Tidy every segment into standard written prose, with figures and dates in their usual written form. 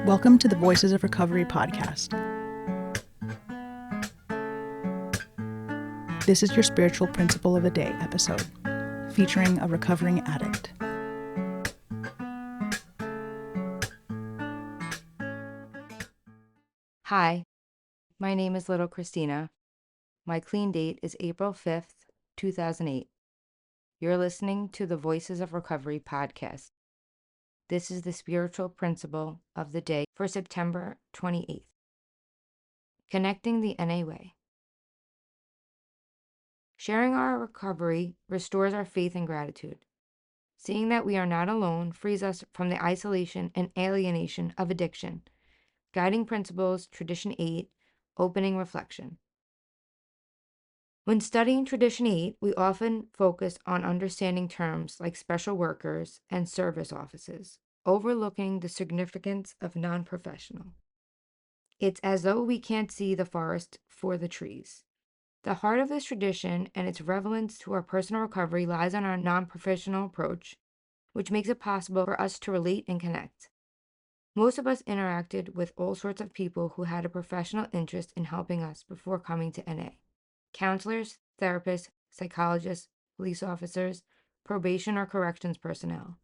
Welcome to the Voices of Recovery podcast. This is your spiritual principle of the day episode, featuring a recovering addict. Hi, my name is Little Christina. My clean date is April 5th, 2008. You're listening to the Voices of Recovery podcast. This is the spiritual principle of the day for September 28th. Connecting the NA way. Sharing our recovery restores our faith and gratitude. Seeing that we are not alone frees us from the isolation and alienation of addiction. Guiding principles, Tradition 8, opening reflection. When studying Tradition 8, we often focus on understanding terms like special workers and service offices, overlooking the significance of nonprofessional. It's as though we can't see the forest for the trees. The heart of this tradition and its relevance to our personal recovery lies on our nonprofessional approach, which makes it possible for us to relate and connect. Most of us interacted with all sorts of people who had a professional interest in helping us before coming to NA. Counselors, therapists, psychologists, police officers, probation or corrections personnel.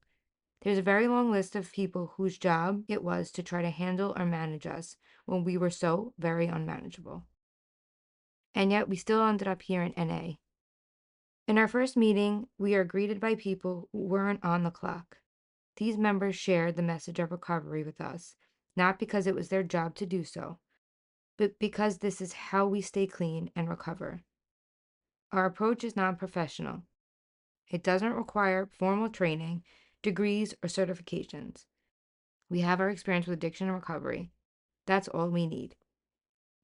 There's a very long list of people whose job it was to try to handle or manage us when we were so very unmanageable. And yet we still ended up here in NA. In our first meeting, we are greeted by people who weren't on the clock. These members shared the message of recovery with us, not because it was their job to do so, but because this is how we stay clean and recover. Our approach is non-professional. It doesn't require formal training, degrees, or certifications. We have our experience with addiction and recovery. That's all we need.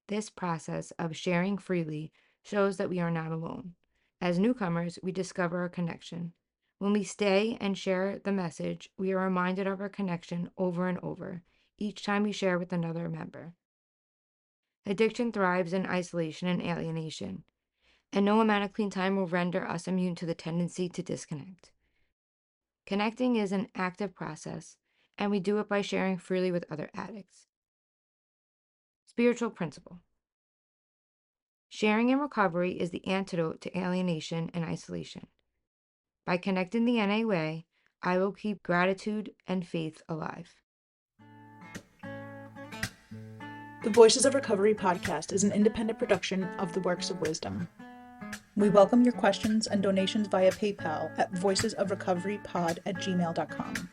This process of sharing freely shows that we are not alone. As newcomers, we discover a connection. When we stay and share the message, we are reminded of our connection over and over, each time we share with another member. Addiction thrives in isolation and alienation, and no amount of clean time will render us immune to the tendency to disconnect. Connecting is an active process, and we do it by sharing freely with other addicts. Spiritual principle. Sharing in recovery is the antidote to alienation and isolation. By connecting the NA way, I will keep gratitude and faith alive. The Voices of Recovery podcast is an independent production of the Works of Wisdom. We welcome your questions and donations via PayPal at voicesofrecoverypod@gmail.com.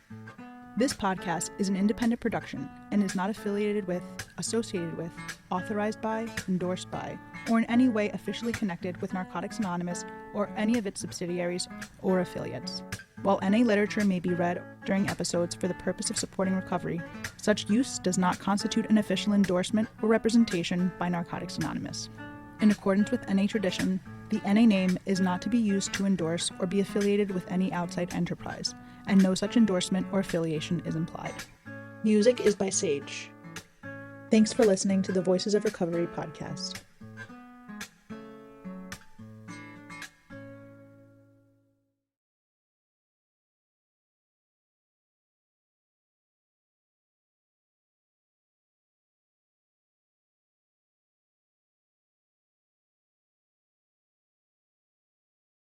This podcast is an independent production and is not affiliated with, associated with, authorized by, endorsed by, or in any way officially connected with Narcotics Anonymous or any of its subsidiaries or affiliates. While NA literature may be read during episodes for the purpose of supporting recovery, such use does not constitute an official endorsement or representation by Narcotics Anonymous. In accordance with NA tradition, the NA name is not to be used to endorse or be affiliated with any outside enterprise, and no such endorsement or affiliation is implied. Music is by Sage. Thanks for listening to the Voices of Recovery podcast.